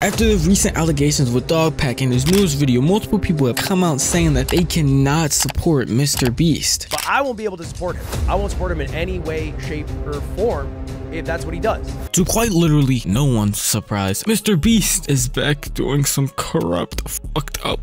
After the recent allegations with Dogpack in his newest video, multiple people have come out saying that they cannot support MrBeast. But I won't be able to support him. I won't support him in any way, shape, or form if that's what he does. To quite literally no one's surprise, MrBeast is back doing some corrupt, fucked up.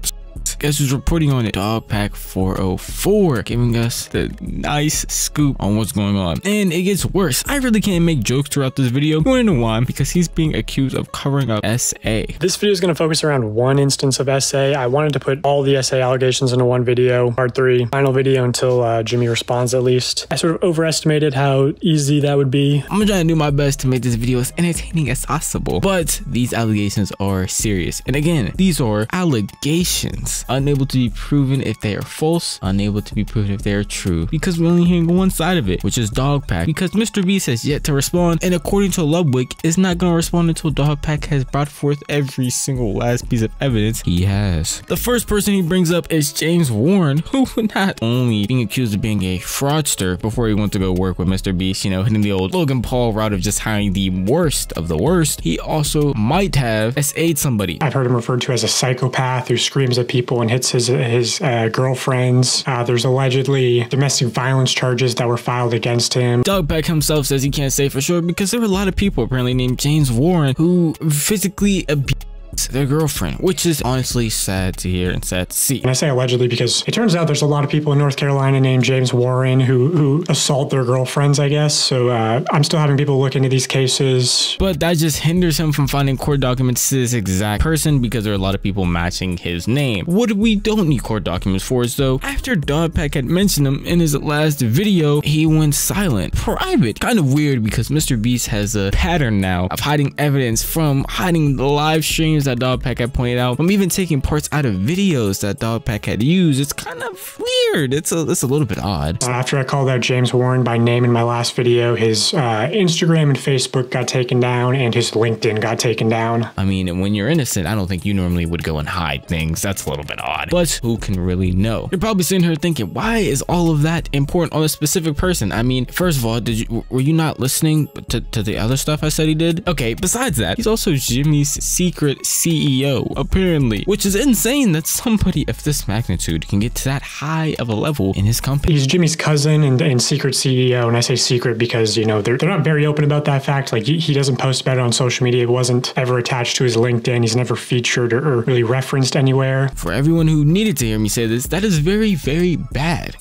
Guess who's reporting on it? Dogpack 404, giving us the nice scoop on what's going on. And it gets worse. I really can't make jokes throughout this video. You wanna know why? Because he's being accused of covering up SA. This video is going to focus around one instance of SA. I wanted to put all the SA allegations into one video, part 3, final video until Jimmy responds at least. I sort of overestimated how easy that would be. I'm gonna try to do my best to make this video as entertaining as possible, but these allegations are serious. And again, these are allegations, unable to be proven if they are false, unable to be proven if they are true, because we're only hearing one side of it, which is Dogpack, because MrBeast has yet to respond, and according to Ludwig, is not going to respond until Dogpack has brought forth every single last piece of evidence he has. The first person he brings up is James Warren, who not only being accused of being a fraudster before he went to go work with MrBeast, you know, hitting the old Logan Paul route of just hiring the worst of the worst, he also might have SA'd somebody. I've heard him referred to as a psychopath who screams at people and hits his girlfriends. There's allegedly domestic violence charges that were filed against him. Dogpack himself says he can't say for sure because there were a lot of people apparently named James Warren who physically abused their girlfriend, which is honestly sad to hear and sad to see. And I say allegedly because it turns out there's a lot of people in North Carolina named James Warren who assault their girlfriends, I guess. So I'm still having people look into these cases. But that just hinders him from finding court documents to this exact person because there are a lot of people matching his name. What we don't need court documents for is though, after Dogpack had mentioned him in his last video, he went silent. Private. Kind of weird because MrBeast has a pattern now of hiding evidence, from hiding the live streams that Dogpack had pointed out, from even taking parts out of videos that Dogpack had used. It's kind of weird. It's a little bit odd. After I called out James Warren by name in my last video, his Instagram and Facebook got taken down and his LinkedIn got taken down. I mean, when you're innocent, I don't think you normally would go and hide things. That's a little bit odd, but who can really know? You're probably sitting here thinking, why is all of that important on a specific person? I mean, first of all, were you not listening to the other stuff I said he did? Okay, besides that, he's also Jimmy's secret CEO, apparently, which is insane that somebody of this magnitude can get to that high of a level in his company. He's Jimmy's cousin and secret CEO, and I say secret because, you know, they're not very open about that fact. Like, he doesn't post about it on social media. It wasn't ever attached to his LinkedIn. He's never featured or really referenced anywhere. For everyone who needed to hear me say this, that is very, very bad.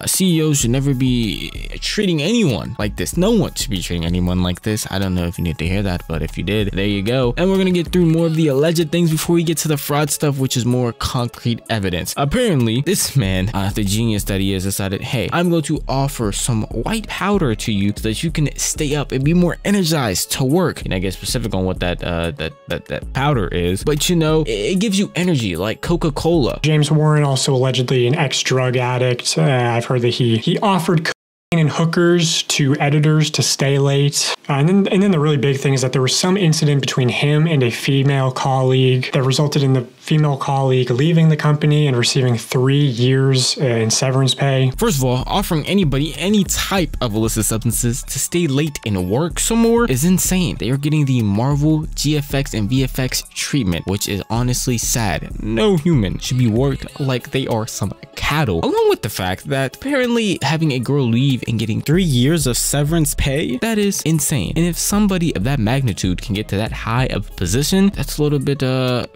CEOs should never be treating anyone like this. No one should be treating anyone like this. I don't know if you need to hear that, but if you did, there you go. And we're gonna get through more of the alleged things before we get to the fraud stuff, which is more concrete evidence. Apparently, this man, the genius that he is, decided, hey, I'm going to offer some white powder to you so that you can stay up and be more energized to work. And I get specific on what that powder is, but you know, it gives you energy like Coca-Cola. James Warren, also allegedly an ex-drug addict. I've heard that he offered and hookers to editors to stay late. And then the really big thing is that there was some incident between him and a female colleague that resulted in the female colleague leaving the company and receiving 3 years in severance pay. First of all, offering anybody any type of illicit substances to stay late and work some more is insane. They are getting the Marvel GFX and VFX treatment, which is honestly sad. No human should be worked like they are some cattle. Along with the fact that apparently having a girl leave and getting 3 years of severance pay, that is insane. And if somebody of that magnitude can get to that high of a position, that's a little bit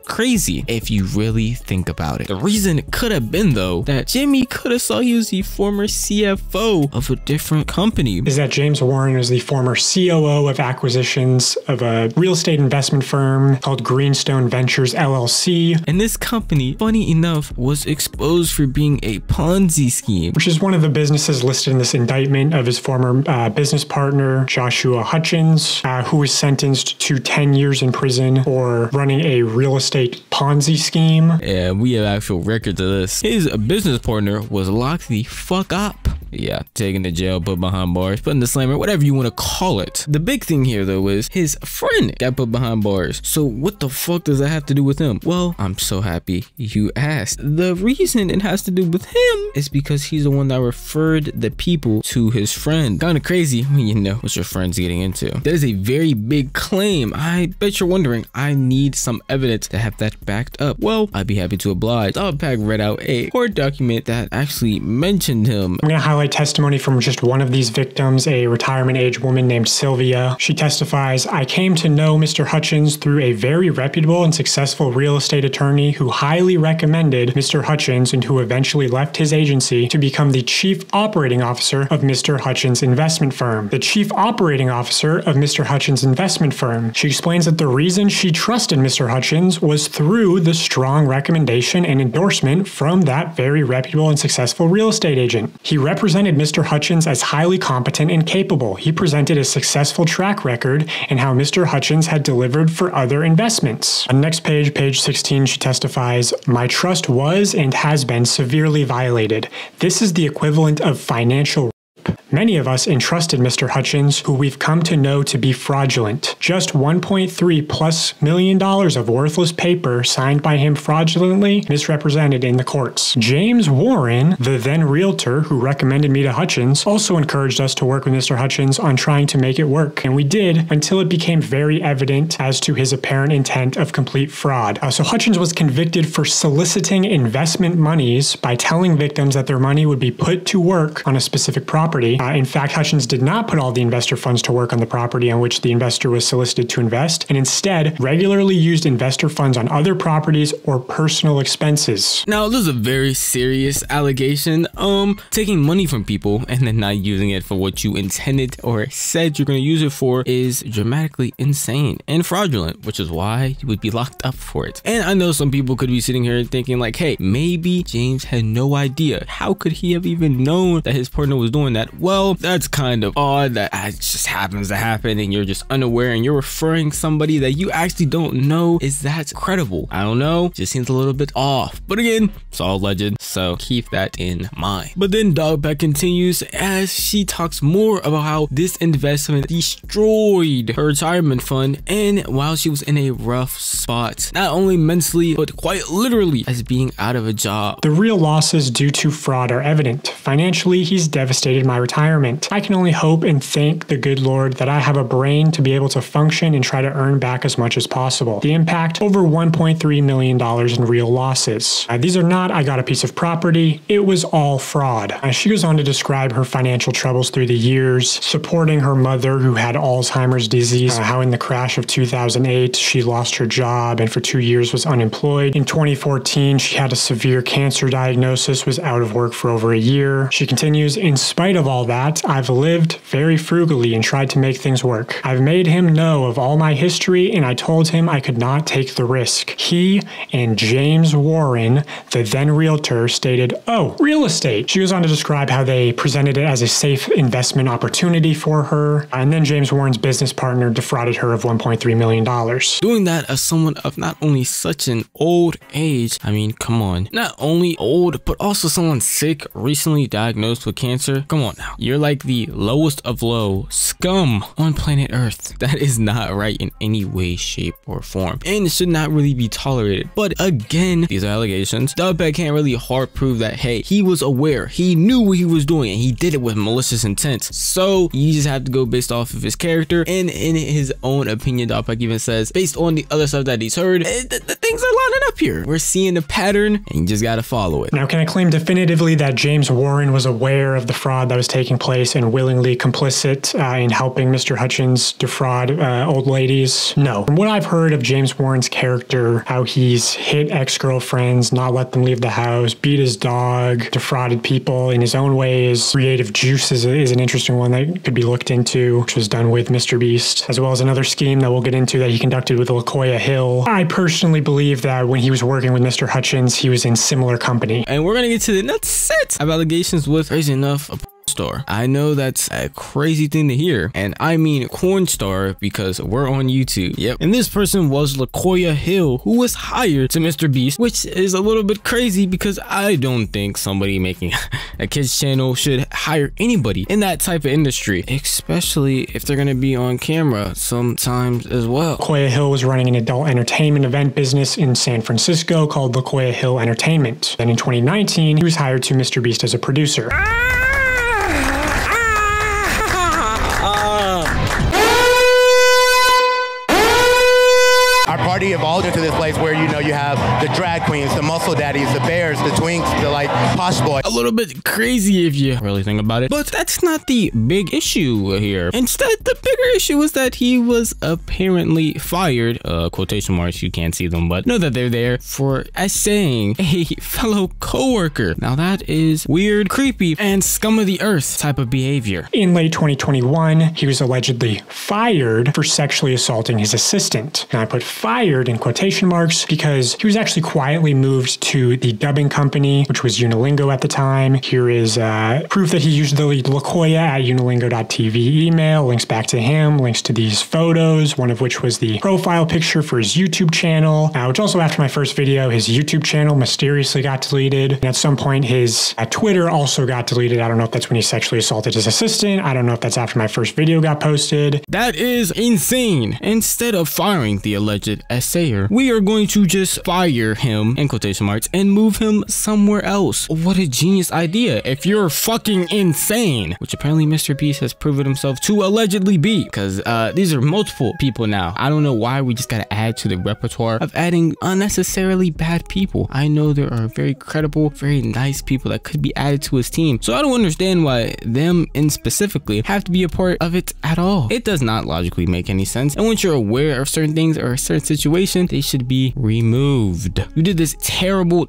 crazy if you really think about it. The reason it could have been though that Jimmy could have saw he was the former CFO of a different company is that James Warren is the former COO of acquisitions of a real estate investment firm called Greenstone Ventures LLC. And this company, funny enough, was exposed for being a Ponzi scheme, which is one of the businesses listed in this indictment of his former business partner, Joshua Hutchins, who was sentenced to 10 years in prison for running a real estate Ponzi scheme. Yeah, we have actual records of this. His business partner was locked the fuck up Yeah, taken to jail, put behind bars, put in the slammer, whatever you want to call it. The big thing here though is his friend got put behind bars. So what the fuck does that have to do with him? Well, I'm so happy you asked. The reason it has to do with him is because he's the one that referred the people to his friend. Kind of crazy when you know what your friend's getting into. That is a very big claim. I bet you're wondering, I need some evidence to have that backed up. Well, I'd be happy to oblige. Dogpack read out a court document that actually mentioned him. I'm going to highlight testimony from just one of these victims, a retirement age woman named Sylvia. She testifies, I came to know Mr. Hutchins through a very reputable and successful real estate attorney who highly recommended Mr. Hutchins and who eventually left his agency to become the chief operating officer of Mr. Hutchins' investment firm. The chief operating officer of Mr. Hutchins' investment firm. She explains that the reason she trusted Mr. Hutchins was through the strong recommendation and endorsement from that very reputable and successful real estate agent. He represented Mr. Hutchins as highly competent and capable. He presented a successful track record and how Mr. Hutchins had delivered for other investments. On the next page, page 16, she testifies, my trust was and has been severely violated. This is the equivalent of financial rape. Many of us entrusted Mr. Hutchins, who we've come to know to be fraudulent. Just $1.3+ million of worthless paper signed by him fraudulently misrepresented in the courts. James Warren, the then realtor who recommended me to Hutchins, also encouraged us to work with Mr. Hutchins on trying to make it work. And we did until it became very evident as to his apparent intent of complete fraud. So Hutchins was convicted for soliciting investment monies by telling victims that their money would be put to work on a specific property. In fact, Hutchins did not put all the investor funds to work on the property on which the investor was solicited to invest, and instead regularly used investor funds on other properties or personal expenses. Now, this is a very serious allegation. Taking money from people and then not using it for what you intended or said you're going to use it for is dramatically insane and fraudulent, which is why you would be locked up for it. And I know some people could be sitting here thinking like, hey, maybe James had no idea. How could he have even known that his partner was doing that? Well, that's kind of odd that it just happens to happen and you're just unaware and you're referring somebody that you actually don't know. Is that credible? I don't know. Just seems a little bit off. But again, it's all alleged, so keep that in mind. But then Dogpack continues as she talks more about how this investment destroyed her retirement fund and while she was in a rough spot, not only mentally, but quite literally as being out of a job. The real losses due to fraud are evident. Financially, he's devastated my retirement. I can only hope and thank the good Lord that I have a brain to be able to function and try to earn back as much as possible. The impact, over $1.3 million in real losses. These are not, I got a piece of property, it was all fraud. She goes on to describe her financial troubles through the years, supporting her mother who had Alzheimer's disease, how in the crash of 2008 she lost her job and for 2 years was unemployed. In 2014 she had a severe cancer diagnosis, was out of work for over a year. She continues, in spite of all that, I've lived very frugally and tried to make things work. I've made him know of all my history and I told him I could not take the risk. He and James Warren, the then realtor, stated, oh, real estate. She goes on to describe how they presented it as a safe investment opportunity for her, and then James Warren's business partner defrauded her of $1.3 million. Doing that as someone of not only such an old age, I mean, come on, not only old, but also someone sick, recently diagnosed with cancer. Come on now. You're like the lowest of low scum on planet Earth. That is not right in any way, shape, or form, and it should not really be tolerated. But again, these are allegations. Dogpack can't really hard prove that, hey, he was aware, he knew what he was doing, and he did it with malicious intent. So you just have to go based off of his character, and in his own opinion, Dogpack even says, based on the other stuff that he's heard, the things are lining up here. We're seeing a pattern, and you just gotta follow it. Now, can I claim definitively that James Warren was aware of the fraud that was taking place and willingly complicit in helping Mr. Hutchins defraud old ladies? No. From what I've heard of James Warren's character, how he's hit ex-girlfriends, not let them leave the house, beat his dog, defrauded people in his own ways. Creative Juice is an interesting one that could be looked into, which was done with MrBeast, as well as another scheme that we'll get into that he conducted with LaCoya Hill. I personally believe that when he was working with Mr. Hutchins, he was in similar company. And we're gonna get to the next set of allegations with, crazy enough, star. I know that's a crazy thing to hear, and I mean corn star because we're on YouTube. Yep. And this person was LaQuoya Hill, who was hired to MrBeast, which is a little bit crazy because I don't think somebody making a kids channel should hire anybody in that type of industry, especially if they're going to be on camera sometimes as well. LaQuoya Hill was running an adult entertainment event business in San Francisco called LaQuoya Hill Entertainment. Then in 2019, he was hired to MrBeast as a producer. Our party evolved into this place where, you know, you have the drag queens, the muscle daddies, the bears, the twinks, the like posh boy. A little bit crazy if you really think about it, but that's not the big issue here. Instead, the bigger issue was that he was apparently fired, quotation marks, you can't see them, but know that they're there, for essaying a fellow coworker. Now that is weird, creepy, and scum of the earth type of behavior. In late 2021, he was allegedly fired for sexually assaulting his assistant. And I put fired in quotation marks because he was actually quietly moved to the dubbing company, which was Unilingo at the time. Here is proof that he used the LaQuoya at unilingo.tv email, links back to him, links to these photos, one of which was the profile picture for his YouTube channel, which also after my first video, his YouTube channel mysteriously got deleted. And at some point, his Twitter also got deleted. I don't know if that's when he sexually assaulted his assistant. I don't know if that's after my first video got posted. That is insane. Instead of firing the alleged assayer, we are going to just fire him, in quotation marks, and move him somewhere else. What a genius idea if you're fucking insane, which apparently MrBeast has proven himself to allegedly be, because these are multiple people now. I don't know why we just gotta add to the repertoire of adding unnecessarily bad people. I know there are very credible, very nice people that could be added to his team, so I don't understand why them in specifically have to be a part of it at all. It does not logically make any sense, and once you're aware of certain things or a certain situation, they should be removed. You did this terrible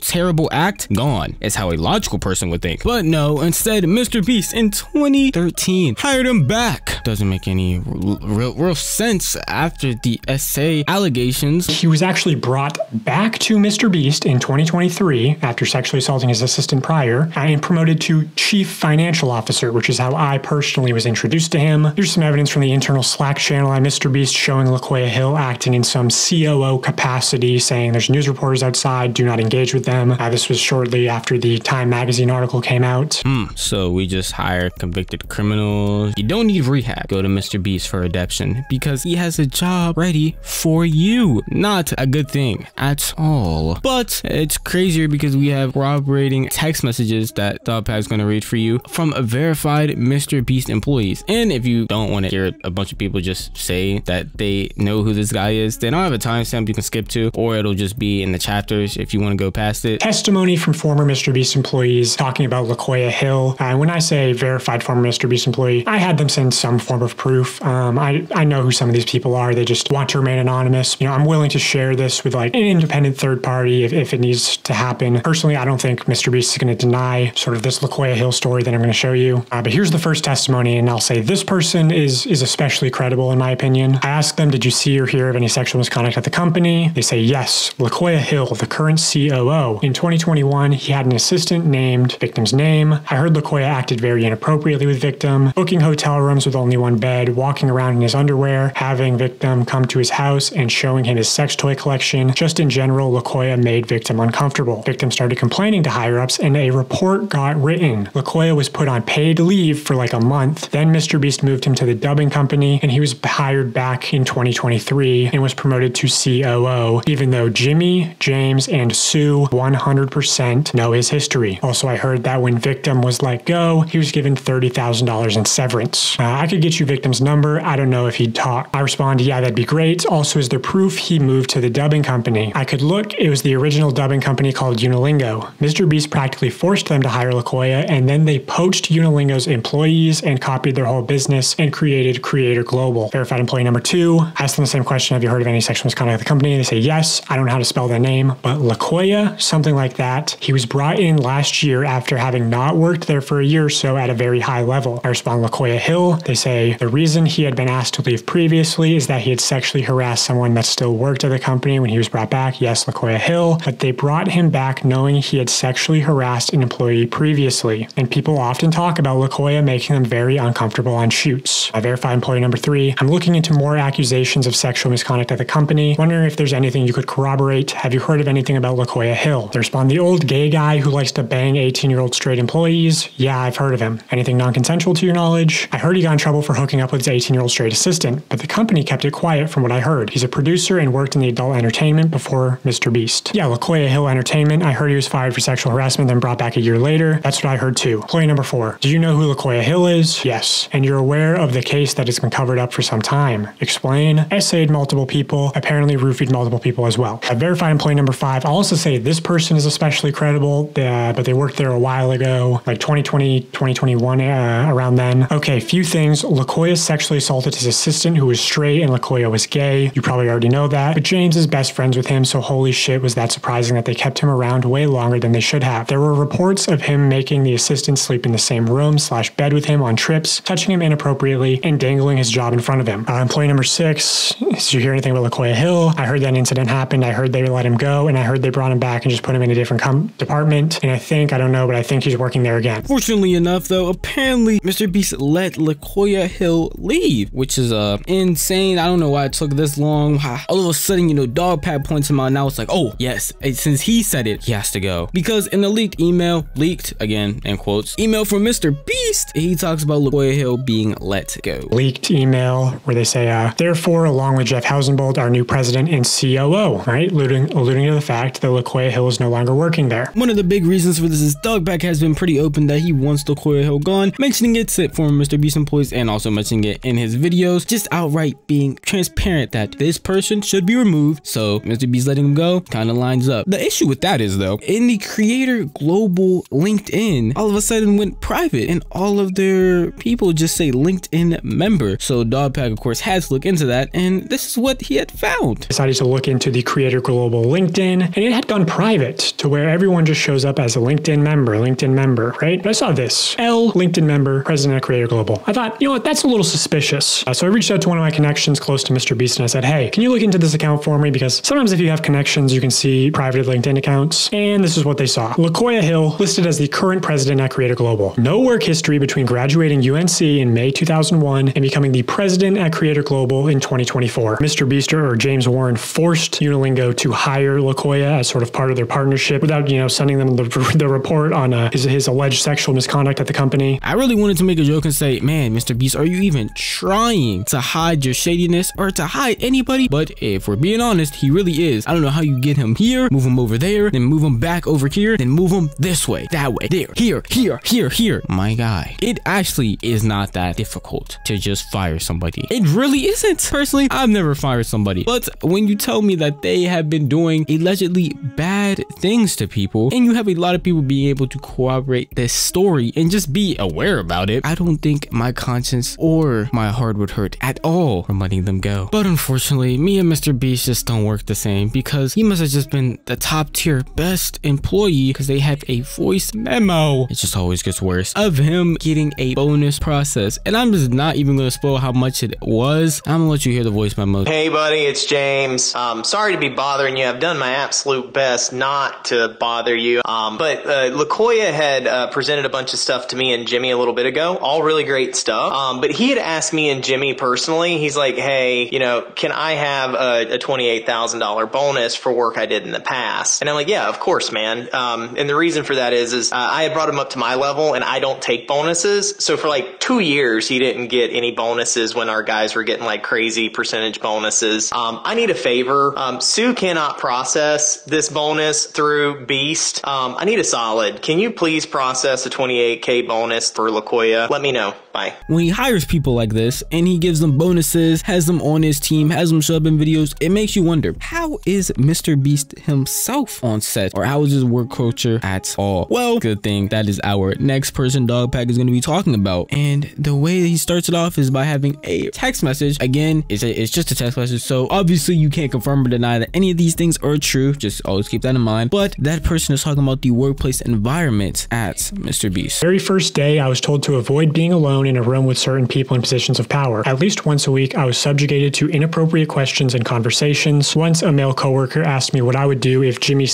act, gone, is how a logical person would think. But no, instead MrBeast in 2013 hired him back. Doesn't make any real sense after the essay allegations. He was actually brought back to MrBeast in 2023 after sexually assaulting his assistant prior and promoted to Chief Financial Officer, which is how I personally was introduced to him. Here's some evidence from the internal Slack channel at MrBeast showing LaQuoya Hill acting in some COO capacity, saying there's news reporters outside, do not engage with them. This was shortly after the Time magazine article came out. So we just hire convicted criminals. You don't need rehab. Go to MrBeast for redemption because he has a job ready for you. Not a good thing at all. But it's crazier because we have corroborating text messages that Dogpack's going to read for you from verified MrBeast employees. And if you don't want to hear a bunch of people just say that they know who this guy is, they don't have a timestamp you can skip to, or it'll just be in the chapters if you want to go past it. Testimony from former MrBeast employees talking about LaQuoya Hill. When I say verified former MrBeast employee, I had them send some form of proof. I know who some of these people are. They just want to remain anonymous. You know, I'm willing to share this with like an independent third party if it needs to happen. Personally, I don't think MrBeast is going to deny sort of this LaQuoya Hill story that I'm going to show you. But here's the first testimony, and I'll say this person is especially credible in my opinion. I asked them, did you see or hear of any sexual misconduct at the company? They say yes. LaQuoya Hill, the current COO. In 2021, he had an assistant named victim's name. I heard LaQuoya acted very inappropriately with victim, booking hotel rooms with only one bed, walking around in his underwear, having victim come to his house and showing him his sex toy collection. Just in general, LaQuoya made victim uncomfortable. Victim started complaining to higher-ups and a report got written. LaQuoya was put on paid leave for like a month. Then MrBeast moved him to the dubbing company and he was hired back in 2023 and was promoted to COO, even though Jimmy, James, and Sue 100% know his history. Also, I heard that when victim was let go, he was given $30,000 in severance. I could get you victim's number. I don't know if he'd talk. I responded, yeah, that'd be great. Also, is there proof he moved to the dubbing company? I could look. It was the original dubbing company called Unilingo. MrBeast practically forced them to hire LaQuoya, and then they poached Unilingo's employees and copied their whole business and created Creator Global. Verified employee number 2, asked them the same question, have you heard of any sexual misconduct at the company? They say yes. I don't know how to spell their name, but LaQuoya, something like that. He was brought in last year after having not worked there for a year or so at a very high level. I respond LaQuoya Hill. They say say the reason he had been asked to leave previously is that he had sexually harassed someone that still worked at the company when he was brought back. Yes, LaQuia Hill, but they brought him back knowing he had sexually harassed an employee previously. And people often talk about LaQuia making them very uncomfortable on shoots. Verified employee number 3, I'm looking into more accusations of sexual misconduct at the company. Wondering if there's anything you could corroborate. Have you heard of anything about LaQuia Hill? They respond, the old gay guy who likes to bang 18-year-old straight employees? Yeah, I've heard of him. Anything non-consensual to your knowledge? I heard he got in trouble for hooking up with his 18-year-old straight assistant, but the company kept it quiet from what I heard. He's a producer and worked in the adult entertainment before MrBeast. Yeah, LaQuia Hill Entertainment. I heard he was fired for sexual harassment, then brought back a year later. That's what I heard too. Employee number 4. Do you know who LaQuia Hill is? Yes. And you're aware of the case that has been covered up for some time. Explain. Essayed multiple people, apparently roofied multiple people as well. Verified employee number 5. I'll also say this person is especially credible, but they worked there a while ago, like 2020, 2021, around then. Okay, few things. LaQuia sexually assaulted his assistant who was straight and LaQuia was gay. You probably already know that, but James is best friends with him, so holy shit was that surprising that they kept him around way longer than they should have. There were reports of him making the assistant sleep in the same room/bed with him on trips, touching him inappropriately, and dangling his job in front of him. Employee number 6, did you hear anything about LaQuia Hill? I heard that incident happened. I heard they let him go, and I heard they brought him back and just put him in a different department. And I don't know, but I think he's working there again. Fortunately enough, though, apparently MrBeast let LaQuia Hill leave, which is insane. I don't know why it took this long. All of a sudden, Dogpack points him out. Now it's like, oh yes, since he said it, he has to go. Because in the leaked again in quotes, email from MrBeast, he talks about LaQuia Hill being let go. Leaked email where they say, therefore, along with Jeff Hausenbold, our new president and COO, right? Alluding to the fact that LaQuia Hill is no longer working there. One of the big reasons for this is Dogpack has been pretty open that he wants LaQuia Hill gone, mentioning it to former MrBeast employees and also mentioning it in his videos, just outright being transparent that this person should be removed. So MrBeast letting him go kind of lines up. The issue with that is though, in the creator global LinkedIn, all of a sudden went private and all of their people just say LinkedIn member. So Dogpack of course had to look into that, and this is what he had found. Decided to look into the creator global LinkedIn, and it had gone private to where everyone just shows up as a LinkedIn member, right? But I saw this, L, LinkedIn member, president of Creator Global. I thought, you know what, that's a little suspicious. So I reached out to one of my connections close to MrBeast and I said, hey, can you look into this account for me? Because sometimes if you have connections, you can see private LinkedIn accounts. And this is what they saw. LaQuia Hill listed as the current president at Creator Global. No work history between graduating UNC in May 2001 and becoming the president at Creator Global in 2024. MrBeast or James Warren forced Unilingo to hire LaQuia as sort of part of their partnership without, sending them the report on his alleged sexual misconduct at the company. I really wanted to make a joke and say, man, MrBeast, are you even trying to hide your shadiness or to hide anybody? But if we're being honest, he really is. I don't know how you get him here, move him over there, then move him back over here, then move him this way, that way, there, here. My guy, it actually is not that difficult to just fire somebody. It really isn't. Personally, I've never fired somebody. But when you tell me that they have been doing allegedly bad things to people, and you have a lot of people being able to corroborate this story and just be aware about it, I don't think my conscience or my heart would hurt at all from letting them go. But unfortunately, me and MrBeast just don't work the same, because he must have just been the top tier best employee because they have a voice memo. It just always gets worse of him getting a bonus process, and I'm just not even gonna spoil how much it was. I'm gonna let you hear the voice memo. Hey buddy, it's James. Sorry to be bothering you. I've done my absolute best not to bother you. But LaQuia had presented a bunch of stuff to me and Jimmy a little bit ago. All really great stuff. But he had asked me and Jimmy personally, he's like, hey, can I have a $28,000 bonus for work I did in the past? And I'm like, yeah, of course, man. And the reason for that is I had brought him up to my level and I don't take bonuses. So for like 2 years, he didn't get any bonuses when our guys were getting like crazy percentage bonuses. I need a favor. Sue cannot process this bonus through Beast. I need a solid. Can you please process a $28K bonus for LaQuia? Let me know. Bye. When he hires people like this and he gives them bonuses, has them on his team, has them show up in videos, it makes you wonder, how is MrBeast himself on set, or how is his work culture at all? Well, good thing that is our next person Dogpack is going to be talking about. And the way that he starts it off is by having a text message. Again, it's just a text message, so obviously you can't confirm or deny that any of these things are true. Just always keep that in mind. But that person is talking about the workplace environment at MrBeast. Very first day, I was told to avoid being alone in a room with certain people in positions of power. At least once a week, I was subjugated to inappropriate questions and conversations. Once, a male coworker asked me what I would do if Jimmy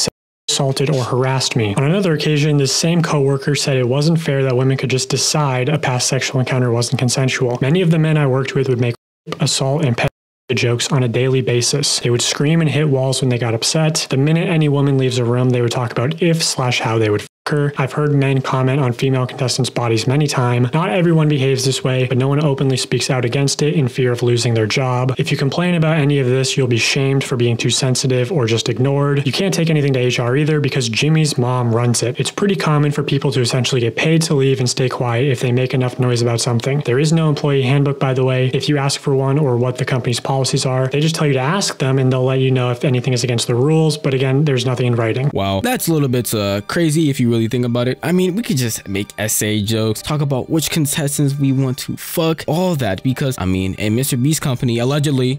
assaulted or harassed me. On another occasion, this same coworker said it wasn't fair that women could just decide a past sexual encounter wasn't consensual. Many of the men I worked with would make assault and jokes on a daily basis. They would scream and hit walls when they got upset. The minute any woman leaves a room, they would talk about if/how they would her. I've heard men comment on female contestants' bodies many times. Not everyone behaves this way, but no one openly speaks out against it in fear of losing their job. If you complain about any of this, you'll be shamed for being too sensitive or just ignored. You can't take anything to HR either because Jimmy's mom runs it. It's pretty common for people to essentially get paid to leave and stay quiet if they make enough noise about something. There is no employee handbook, by the way. If you ask for one or what the company's policies are, they just tell you to ask them and they'll let you know if anything is against the rules. But again, there's nothing in writing. Wow, that's a little bit crazy if you really think about it. I mean, we could just make essay jokes, talk about which contestants we want to fuck, all that, because I mean, in MrBeast company, allegedly,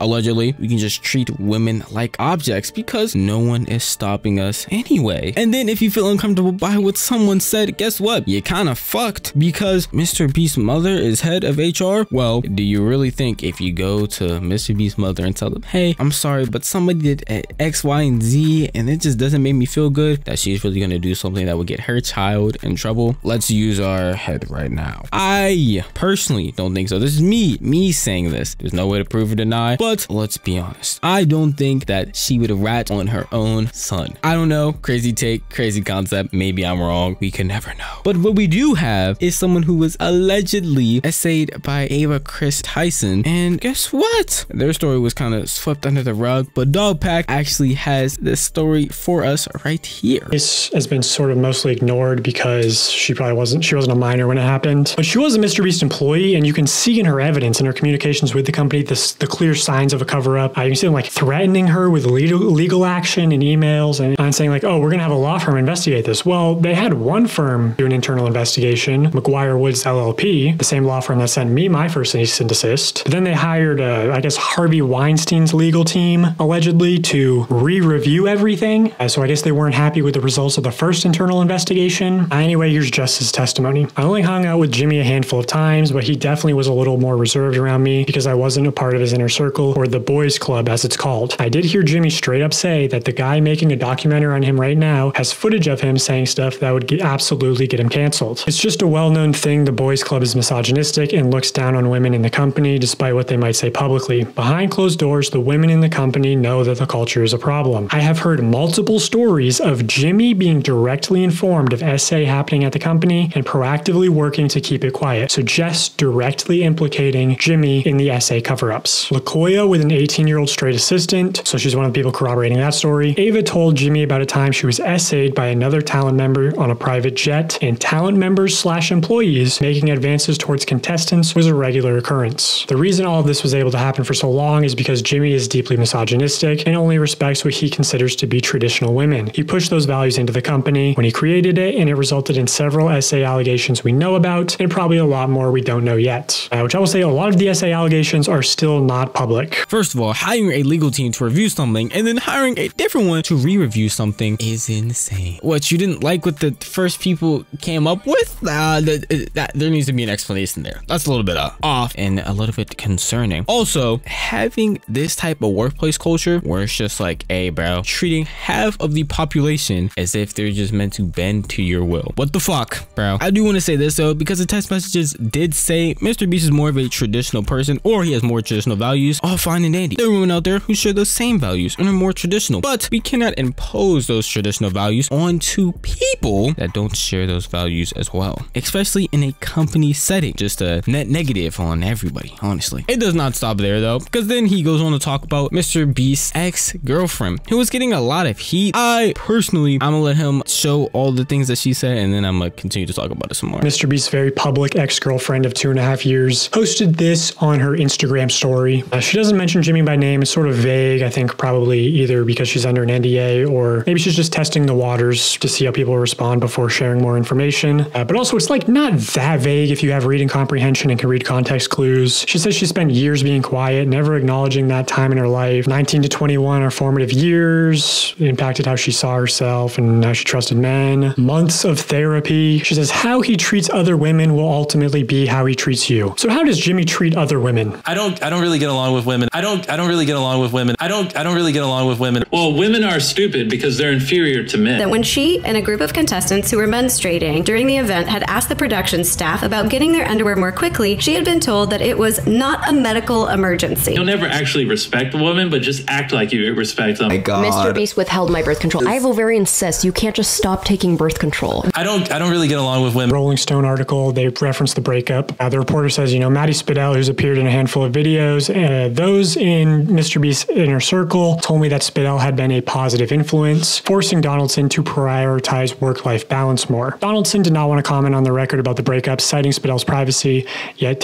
we can just treat women like objects because no one is stopping us anyway. And then if you feel uncomfortable by what someone said, guess what? You kind of fucked because MrBeast's mother is head of HR. Well, do you really think if you go to MrBeast's mother and tell them, hey, I'm sorry, but somebody did X, Y, and Z, and it just doesn't make me feel good, that she's really gonna do something that would get her child in trouble? Let's use our head right now. I personally don't think so. This is me saying this. There's no way to prove or deny, but let's be honest. I don't think that she would rat on her own son. I don't know. Crazy take, crazy concept. Maybe I'm wrong. We can never know. But what we do have is someone who was allegedly essayed by Ava Chris Tyson. And guess what? Their story was kind of swept under the rug, but Dogpack actually has this story for us right here. This has been sort of mostly ignored because she wasn't a minor when it happened, but she was a MrBeast employee, and you can see in her evidence in her communications with the company the clear signs of a cover-up. You can see them like threatening her with legal action and emails and saying like, oh, we're gonna have a law firm investigate this. Well, they had one firm do an internal investigation, McGuire Woods LLP, the same law firm that sent me my first cease and desist. But then they hired I guess Harvey Weinstein's legal team allegedly to re-review everything. So I guess they weren't happy with the results of the first internal investigation. Anyway, here's Jess's testimony. I only hung out with Jimmy a handful of times, but he definitely was a little more reserved around me because I wasn't a part of his inner circle, or the boys club as it's called. I did hear Jimmy straight up say that the guy making a documentary on him right now has footage of him saying stuff that would absolutely get him canceled. It's just a well-known thing. The boys club is misogynistic and looks down on women in the company despite what they might say publicly. Behind closed doors, the women in the company know that the culture is a problem. I have heard multiple stories of Jimmy being directly informed of SA happening at the company and proactively working to keep it quiet. So Jess directly implicating Jimmy in the SA cover-ups. LaKoya with an 18-year-old straight assistant, so she's one of the people corroborating that story. Ava told Jimmy about a time she was SA'd by another talent member on a private jet, and talent members / employees making advances towards contestants was a regular occurrence. The reason all of this was able to happen for so long is because Jimmy is deeply misogynistic and only respects what he considers to be traditional women. He pushed those values into the company when he created it, and it resulted in several SA allegations we know about, and probably a lot more we don't know yet. Which I will say a lot of the SA allegations are still not public. First of all, hiring a legal team to review something and then hiring a different one to re-review something is insane. What, you didn't like what the first people came up with? There needs to be an explanation there. That's a little bit off and a little bit concerning. Also, having this type of workplace culture where it's just like, hey bro, treating half of the population as if they're just meant to bend to your will. What the fuck, bro? I do want to say this though, because the text messages did say MrBeast is more of a traditional person, or he has more traditional values. All fine and dandy. There are women out there who share those same values and are more traditional, but we cannot impose those traditional values onto people that don't share those values as well, especially in a company setting. Just a net negative on everybody, honestly. It does not stop there though, because then he goes on to talk about MrBeast's ex-girlfriend who was getting a lot of heat. I'm gonna let him show all the things that she said, and then I'm gonna continue to talk about it some more. MrBeast's very public ex-girlfriend of 2.5 years posted this on her Instagram story. She doesn't mention Jimmy by name. It's sort of vague. I think probably either because she's under an NDA, or maybe she's just testing the waters to see how people respond before sharing more information. But also it's like not that vague if you have reading comprehension and can read context clues. She says she spent years being quiet, never acknowledging that time in her life. 19 to 21 are formative years. It impacted how she saw herself and how she trusted men. counseling, months of therapy. She says how he treats other women will ultimately be how he treats you. So how does Jimmy treat other women? I don't really get along with women. I don't really get along with women. I don't really get along with women. Well, women are stupid because they're inferior to men. That when she and a group of contestants who were menstruating during the event had asked the production staff about getting their underwear more quickly, she had been told that it was not a medical emergency. You'll never actually respect a woman, but just act like you respect them. My God. MrBeast withheld my birth control. I have ovarian cysts. You can't just stop taking birth control. I don't really get along with women. Rolling Stone article, they reference the breakup. The reporter says, Maddie Spidell, who's appeared in a handful of videos, those in MrBeast's inner circle told me that Spidell had been a positive influence, forcing Donaldson to prioritize work-life balance more. Donaldson did not want to comment on the record about the breakup, citing Spidell's privacy, yet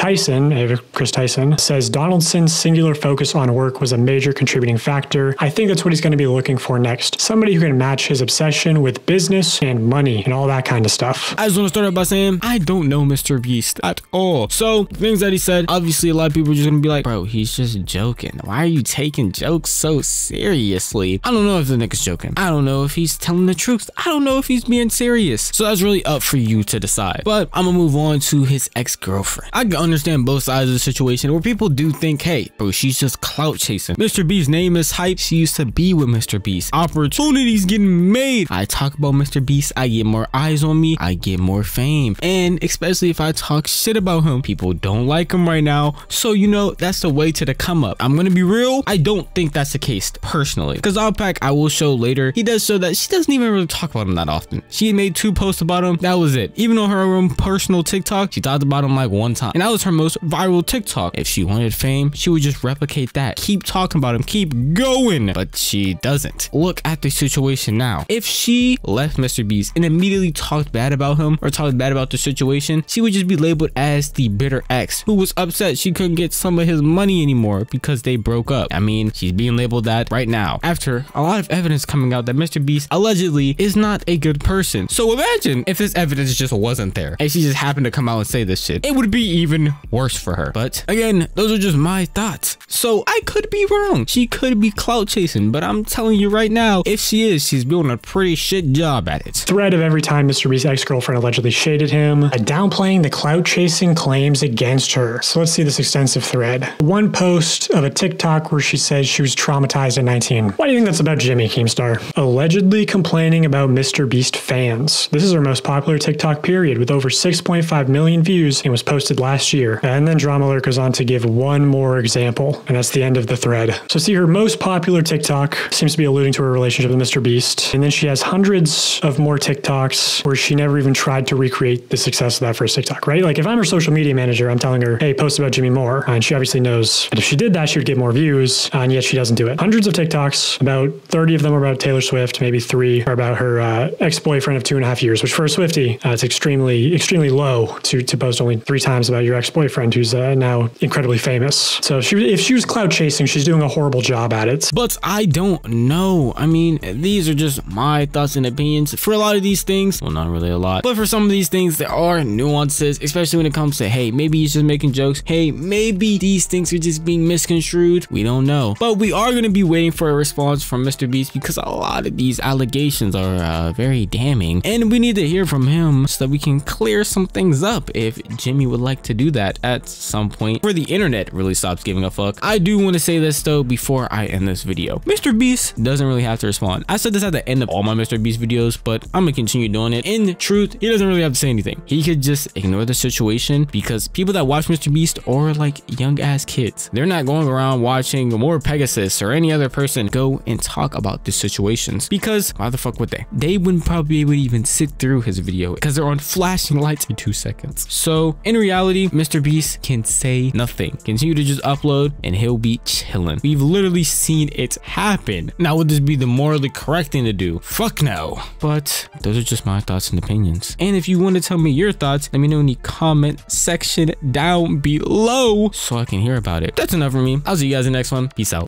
Chris Tyson, says Donaldson's singular focus on work was a major contributing factor. I think that's what he's going to be looking for next. Somebody who can match his obsession with business and money and all that kind of stuff. I just want to start out by saying, I don't know MrBeast at all. So, things that he said, obviously a lot of people are just going to be like, bro, he's just joking. Why are you taking jokes so seriously? I don't know if the nigga's joking. I don't know if he's telling the truth. I don't know if he's being serious. So that's really up for you to decide. But I'm gonna move on to his ex-girlfriend. I can understand both sides of the situation where people do think, hey, bro, she's just clout chasing. MrBeast's name is hype. She used to be with MrBeast. Opportunities getting made. I talk about MrBeast, I get more eyes on me, I get more fame. And especially if I talk shit about him, people don't like him right now. So that's the way to the come up. I'm gonna be real, I don't think that's the case personally. Because Outback, I will show later, he does show that she doesn't even really talk about him that often. She made 2 posts about him, that was it. Even on her own personal TikTok, she talked about him like 1 time. And that was her most viral TikTok. If she wanted fame, she would just replicate that. Keep talking about him, keep going. But she doesn't. Look at the situation now. If she left MrBeast and immediately talked bad about him or talked bad about the situation, she would just be labeled as the bitter ex who was upset she couldn't get some of his money anymore because they broke up. I mean, she's being labeled that right now after a lot of evidence coming out that MrBeast allegedly is not a good person. So imagine if this evidence just wasn't there and she just happened to come out and say this shit. It would be even worse for her. But again, those are just my thoughts. So I could be wrong. She could be clout chasing, but I'm telling you right now, if she is, she's doing a pretty shit job at it. Thread of every time MrBeast's ex-girlfriend allegedly shaded him, downplaying the clout chasing claims against her. So let's see this extensive thread. One post of a TikTok where she says she was traumatized at 19. Why do you think that's about Jimmy, Keemstar? Allegedly complaining about MrBeast fans. This is her most popular TikTok period with over 6.5 million views and was posted last year. And then Drama Alert goes on to give one more example, and that's the end of the thread. So see, her most popular TikTok seems to be alluding to her relationship with MrBeast, and then she has hundreds of more TikToks where she never even tried to recreate the success of that first TikTok, right? Like if I'm her social media manager, I'm telling her, hey, post about Jimmy more, and she obviously knows that if she did that, she would get more views, and yet she doesn't do it. Hundreds of TikToks, about 30 of them are about Taylor Swift, maybe 3 are about her ex-boyfriend of 2.5 years, which for a Swiftie, it's extremely low to post only 3 times about your ex-boyfriend who's now incredibly famous. So if she was clout chasing, she's doing a horrible job at it. But I don't know. I mean, these are just my thoughts and opinions. For a lot of these things, well, not really a lot, but for some of these things, there are nuances, especially when it comes to, hey, maybe he's just making jokes. Hey, maybe these things are just being misconstrued. We don't know. But we are going to be waiting for a response from MrBeast because a lot of these allegations are very damning. And we need to hear from him so that we can clear some things up if Jimmy would like to do that at some point where the internet really stops giving a fuck. I do want to say this though before I end this video. MrBeast doesn't really have to respond. I said this at the end of all my MrBeast videos, but I'm gonna continue doing it. In truth, he doesn't really have to say anything. He could just ignore the situation because people that watch MrBeast are like young ass kids. They're not going around watching more Pegasus or any other person go and talk about the situations because why the fuck would they? They wouldn't probably be able to even sit through his video because they're on flashing lights in 2 seconds. So in reality, MrBeast can say nothing. Continue to just upload and he'll be chilling. We've literally seen it happen. Now would this be the morally correct thing to do? Fuck no. But those are just my thoughts and opinions. And if you want to tell me your thoughts, let me know in the comment section down below so I can hear about it. That's enough for me. I'll see you guys in the next one. Peace out.